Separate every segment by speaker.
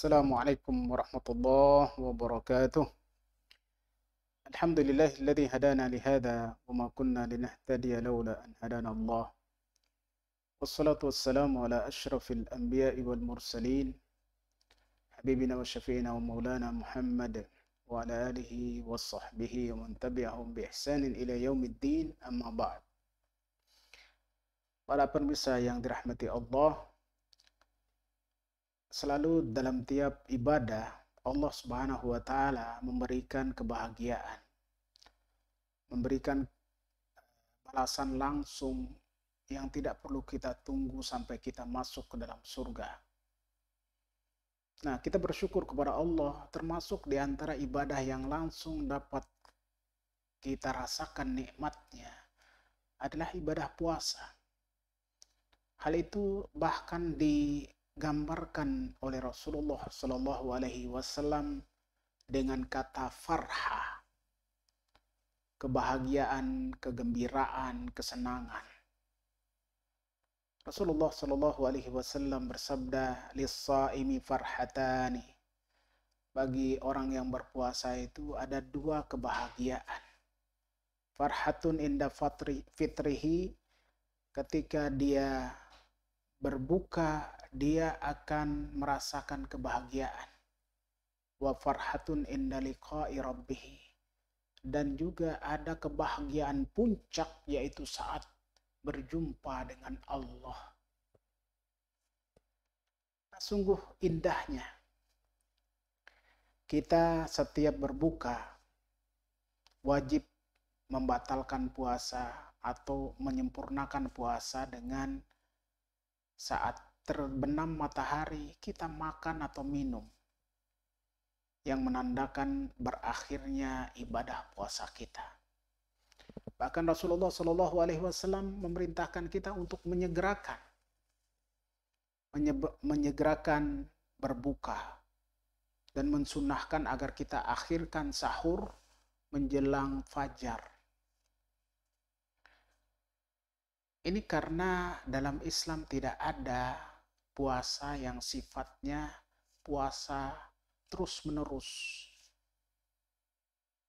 Speaker 1: Assalamualaikum warahmatullahi wabarakatuh. Alhamdulillah alladzi hadana li hadza wa ma kunna linahtadiya laula an hadana Allah. Wassalatu wassalamu ala asyrafil anbiya'i wal mursalin habibina wa syafi'ina wa maulana Muhammad wa ala alihi wa sahbihi wa man tabi'ahum bi ihsanin ila yaumiddin, amma ba'd. Para pemirsa yang dirahmati Allah, selalu dalam tiap ibadah Allah Subhanahu wa taala memberikan kebahagiaan, memberikan balasan langsung yang tidak perlu kita tunggu sampai kita masuk ke dalam surga. Nah, kita bersyukur kepada Allah, termasuk di antara ibadah yang langsung dapat kita rasakan nikmatnya adalah ibadah puasa. Hal itu bahkan digambarkan oleh Rasulullah Shallallahu Alaihi Wasallam dengan kata farha, kebahagiaan, kegembiraan, kesenangan. Rasulullah Shallallahu Alaihi Wasallam bersabda, "Lis-shaimi farhatani." Bagi orang yang berpuasa itu ada dua kebahagiaan. Farhatun inda fitrihi, ketika dia berbuka dia akan merasakan kebahagiaan. Wa farhatun inda liqa'i rabbih, dan juga ada kebahagiaan puncak yaitu saat berjumpa dengan Allah. Sungguh indahnya kita setiap berbuka wajib membatalkan puasa atau menyempurnakan puasa dengan saat terbenam matahari kita makan atau minum, yang menandakan berakhirnya ibadah puasa kita. Bahkan Rasulullah Shallallahu Alaihi Wasallam memerintahkan kita untuk menyegerakan berbuka dan mensunahkan agar kita akhirkan sahur menjelang fajar. Ini karena dalam Islam tidak ada puasa yang sifatnya puasa terus-menerus.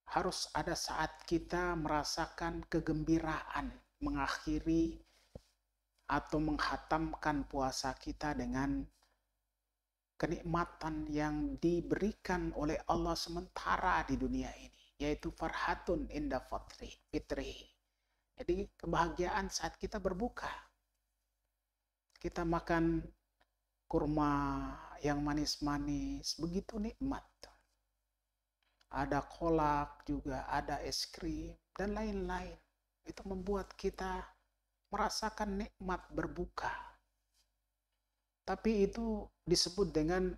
Speaker 1: Harus ada saat kita merasakan kegembiraan mengakhiri atau menghatamkan puasa kita dengan kenikmatan yang diberikan oleh Allah sementara di dunia ini, yaitu farhatun inda fitrihi. Jadi kebahagiaan saat kita berbuka. Kita makan kurma yang manis-manis, begitu nikmat. Ada kolak juga, ada es krim, dan lain-lain. Itu membuat kita merasakan nikmat berbuka. Tapi itu disebut dengan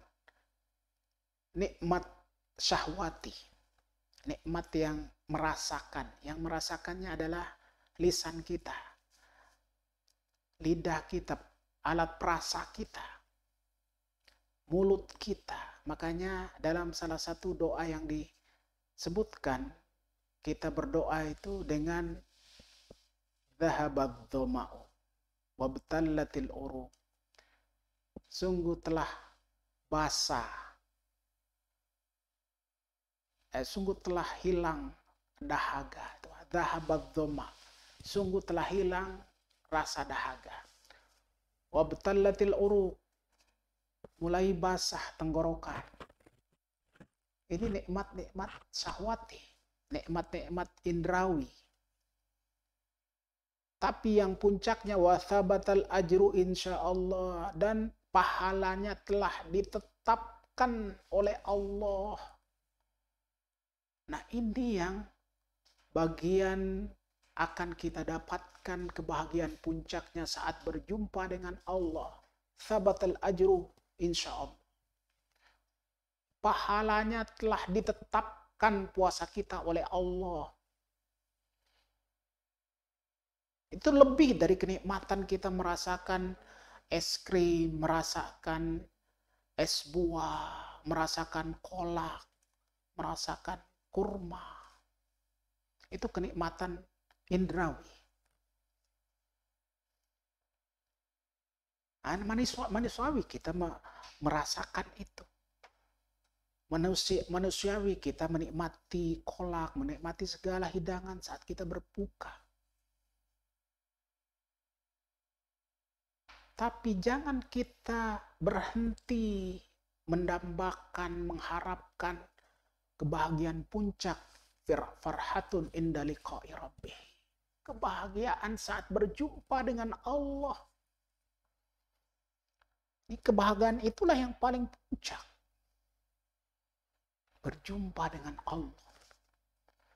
Speaker 1: nikmat syahwati. Nikmat yang merasakan. Yang merasakannya adalah lisan kita, lidah kita, alat perasa kita, mulut kita. Makanya dalam salah satu doa yang disebutkan, kita berdoa itu dengan dhahabad dhama'u wabtallatil uruq. Sungguh telah basah, sungguh telah hilang dahaga. Dhahabad dhama', sungguh telah hilang rasa dahaga. Wabtallatil uruq, mulai basah tenggorokan. Ini nikmat-nikmat syahwati, nikmat-nikmat indrawi. Tapi yang puncaknya wathabatal ajru insyaallah, dan pahalanya telah ditetapkan oleh Allah. Nah, ini yang bagian akan kita dapatkan kebahagiaan puncaknya saat berjumpa dengan Allah. Thabatal ajru insyaallah. Pahalanya telah ditetapkan puasa kita oleh Allah. Itu lebih dari kenikmatan kita merasakan es krim, merasakan es buah, merasakan kolak, merasakan kurma. Itu kenikmatan indrawi. Manusiawi kita merasakan itu. Manusiawi kita menikmati kolak, menikmati segala hidangan saat kita berbuka. Tapi jangan kita berhenti mendambakan, mengharapkan kebahagiaan puncak, farhatun inda liqa'i rabbih. Kebahagiaan saat berjumpa dengan Allah. Ini kebahagiaan itulah yang paling puncak. Berjumpa dengan Allah.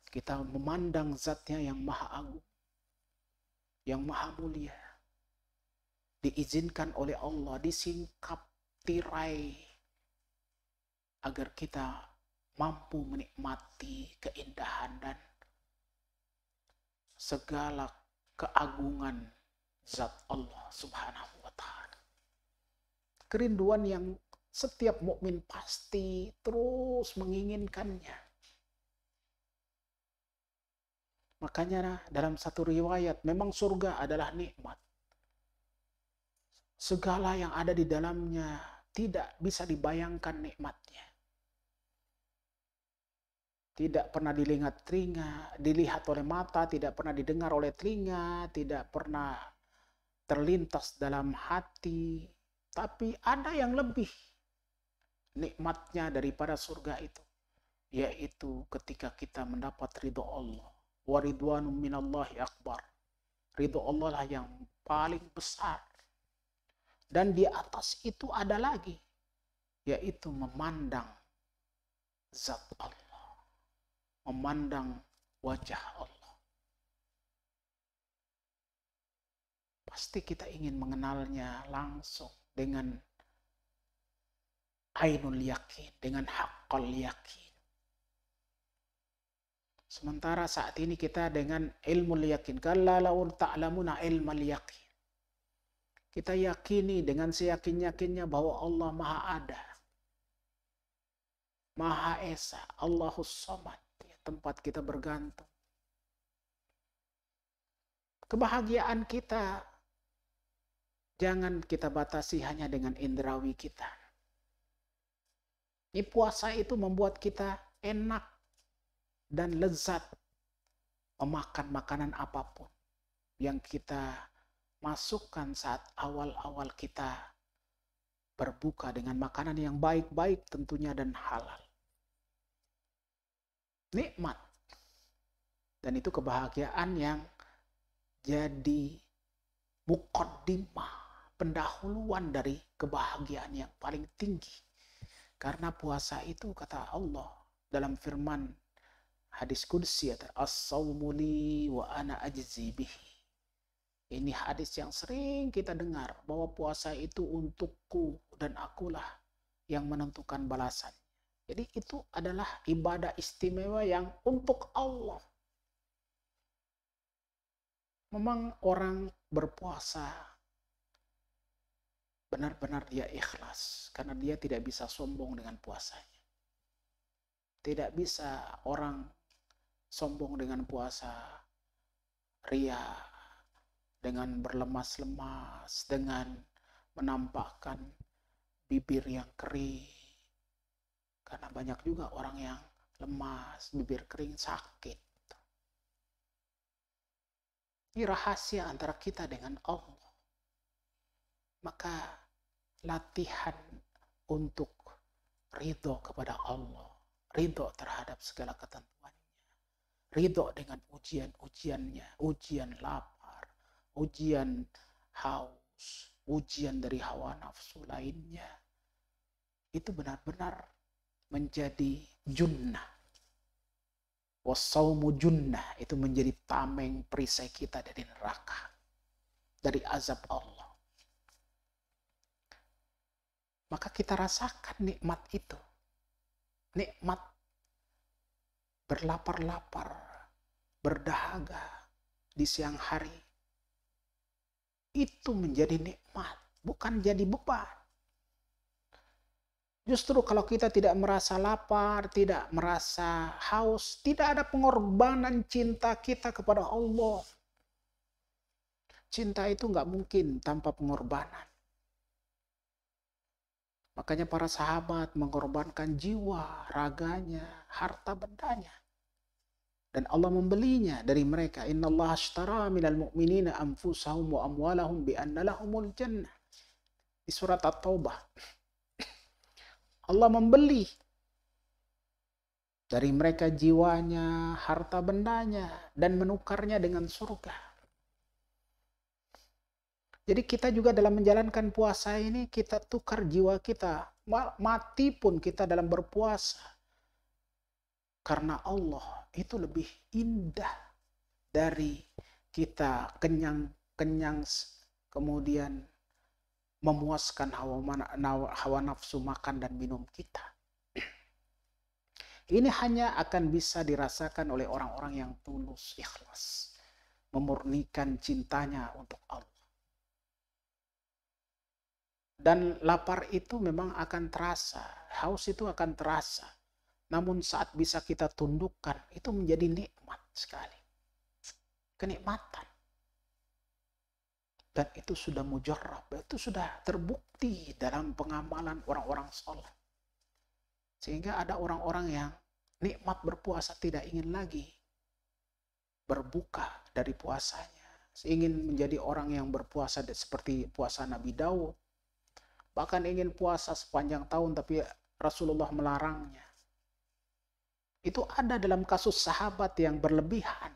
Speaker 1: Kita memandang zatnya yang maha agung, yang maha mulia. Diizinkan oleh Allah, disingkap tirai agar kita mampu menikmati keindahan dan segala keagungan zat Allah Subhanahu wa ta'ala. Kerinduan yang setiap mukmin pasti terus menginginkannya. Makanya dalam satu riwayat, memang surga adalah nikmat. Segala yang ada di dalamnya tidak bisa dibayangkan nikmatnya. Tidak pernah dilihat telinga, dilihat oleh mata, tidak pernah didengar oleh telinga, tidak pernah terlintas dalam hati. Tapi ada yang lebih nikmatnya daripada surga itu, yaitu ketika kita mendapat ridho Allah. Wa ridwanum minallahi akbar. Ridho Allah lah yang paling besar. Dan di atas itu ada lagi, yaitu memandang zat Allah, memandang wajah Allah. Pasti kita ingin mengenalnya langsung dengan ainul yakin, dengan haqqal yakin. Sementara saat ini kita dengan ilmu yakin. Kalla law ta'lamuna ilmal yakin. Kita yakini dengan seyakin-yakinnya bahwa Allah Maha Ada, Maha Esa, Allahus Samad, tempat kita bergantung. Kebahagiaan kita jangan kita batasi hanya dengan indrawi kita. Ini puasa itu membuat kita enak dan lezat memakan makanan apapun yang kita masukkan saat awal-awal kita berbuka dengan makanan yang baik-baik tentunya dan halal. Nikmat. Dan itu kebahagiaan yang jadi muqaddimah, pendahuluan dari kebahagiaan yang paling tinggi. Karena puasa itu kata Allah dalam firman hadis qudsi, as-sawmu li wa ana ajzi bihi. Ini hadis yang sering kita dengar, bahwa puasa itu untukku dan akulah yang menentukan balasan. Jadi itu adalah ibadah istimewa yang untuk Allah. Memang orang berpuasa benar-benar dia ikhlas, karena dia tidak bisa sombong dengan puasanya. Tidak bisa orang sombong dengan puasa, ria, dengan berlemas-lemas, dengan menampakkan bibir yang kering. Karena banyak juga orang yang lemas, bibir kering, sakit. Ini rahasia antara kita dengan Allah. Maka latihan untuk ridho kepada Allah, ridho terhadap segala ketentuannya, ridho dengan ujian-ujiannya, ujian lapar, ujian haus, ujian dari hawa nafsu lainnya, itu benar-benar menjadi junnah. Wasaumu junnah, itu menjadi tameng perisai kita dari neraka, dari azab Allah. Maka kita rasakan nikmat itu. Nikmat berlapar-lapar, berdahaga di siang hari. Itu menjadi nikmat, bukan jadi beban. Justru kalau kita tidak merasa lapar, tidak merasa haus, tidak ada pengorbanan cinta kita kepada Allah. Cinta itu nggak mungkin tanpa pengorbanan. Makanya para sahabat mengorbankan jiwa, raganya, harta bendanya. Dan Allah membelinya dari mereka. Innallaha ashtara minal mu'minina anfusahum wa amwalahum bi anna lahumul jannah. Di surat At-Taubah. Allah membeli dari mereka jiwanya, harta bendanya, dan menukarnya dengan surga. Jadi kita juga dalam menjalankan puasa ini, kita tukar jiwa kita. Mati pun kita dalam berpuasa. Karena Allah itu lebih indah dari kita kenyang kemudian memuaskan hawa nafsu makan dan minum kita. Ini hanya akan bisa dirasakan oleh orang-orang yang tulus, ikhlas, memurnikan cintanya untuk Allah. Dan lapar itu memang akan terasa, haus itu akan terasa. Namun saat bisa kita tundukkan, itu menjadi nikmat sekali. Kenikmatan. Dan itu sudah mujarrab, itu sudah terbukti dalam pengamalan orang-orang saleh. Sehingga ada orang-orang yang nikmat berpuasa tidak ingin lagi berbuka dari puasanya. Ingin menjadi orang yang berpuasa seperti puasa Nabi Daud. Bahkan ingin puasa sepanjang tahun, tapi Rasulullah melarangnya. Itu ada dalam kasus sahabat yang berlebihan.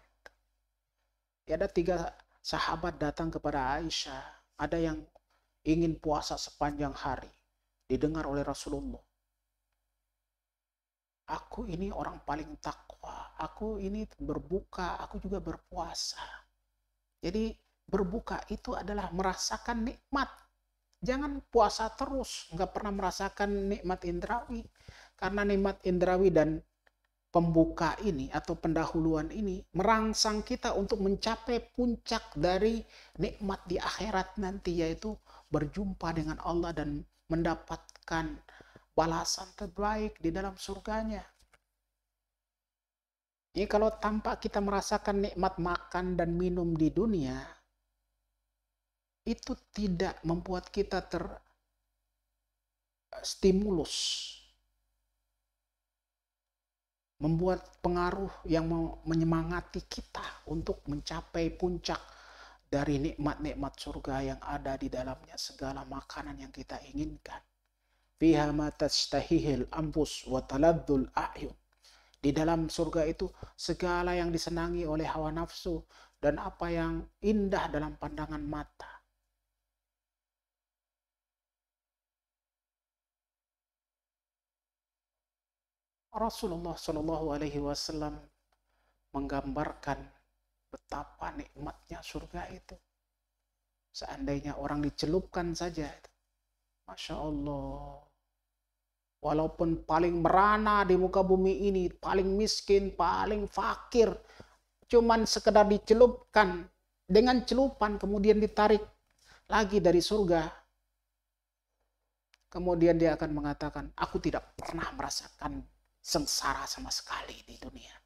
Speaker 1: Ada 3 sahabat datang kepada Aisyah. Ada yang ingin puasa sepanjang hari. Didengar oleh Rasulullah. Aku ini orang paling takwa. Aku ini berbuka, aku juga berpuasa. Jadi berbuka itu adalah merasakan nikmat. Jangan puasa terus, nggak pernah merasakan nikmat indrawi. Karena nikmat indrawi dan pembuka ini atau pendahuluan ini merangsang kita untuk mencapai puncak dari nikmat di akhirat nanti, yaitu berjumpa dengan Allah dan mendapatkan balasan terbaik di dalam surganya. Jadi kalau tanpa kita merasakan nikmat makan dan minum di dunia, itu tidak membuat kita terstimulus, membuat pengaruh yang menyemangati kita untuk mencapai puncak dari nikmat-nikmat surga yang ada di dalamnya, segala makanan yang kita inginkan. Fiha ma tastahihil anfus wa taladzul a'yun. Di dalam surga itu segala yang disenangi oleh hawa nafsu dan apa yang indah dalam pandangan mata. Rasulullah Shallallahu Alaihi Wasallam menggambarkan betapa nikmatnya surga itu. Seandainya orang dicelupkan saja, Masya Allah. Walaupun paling merana di muka bumi ini, paling miskin, paling fakir, cuman sekedar dicelupkan, dengan celupan kemudian ditarik lagi dari surga. Kemudian dia akan mengatakan, aku tidak pernah merasakan sengsara sama sekali di dunia.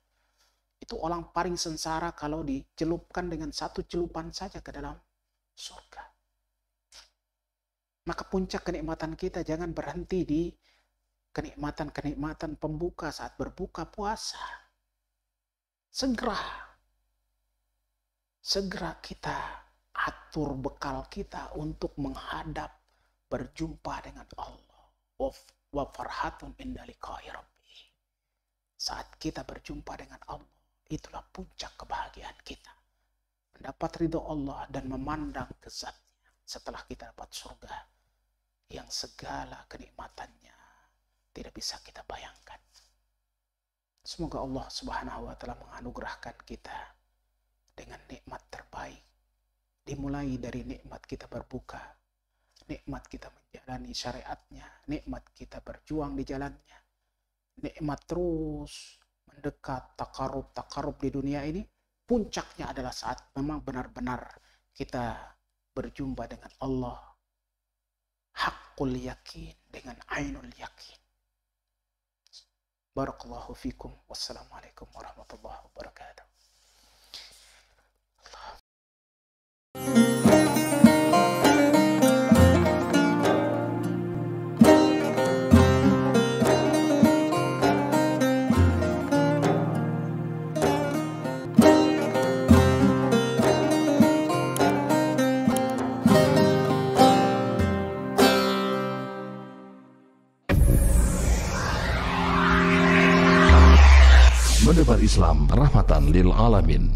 Speaker 1: Itu orang paling sengsara kalau dicelupkan dengan 1 celupan saja ke dalam surga. Maka puncak kenikmatan kita jangan berhenti di kenikmatan-kenikmatan pembuka saat berbuka puasa. Segera kita atur bekal kita untuk menghadap berjumpa dengan Allah. Wa farhatun inda liqa'i rabbih. Saat kita berjumpa dengan Allah, itulah puncak kebahagiaan kita. Mendapat ridho Allah dan memandang ke zatnya setelah kita dapat surga yang segala kenikmatannya tidak bisa kita bayangkan. Semoga Allah Subhanahu wa Ta'ala menganugerahkan kita dengan nikmat terbaik. Dimulai dari nikmat kita berbuka, nikmat kita menjalani syariatnya, nikmat kita berjuang di jalannya, nikmat terus mendekat takarub di dunia ini. Puncaknya adalah saat memang benar-benar kita berjumpa dengan Allah. Haqqul yakin, dengan ainul yakin. Barakallahu fikum. Wassalamualaikum warahmatullahi wabarakatuh.
Speaker 2: Kabar Islam Rahmatan lil Alamin.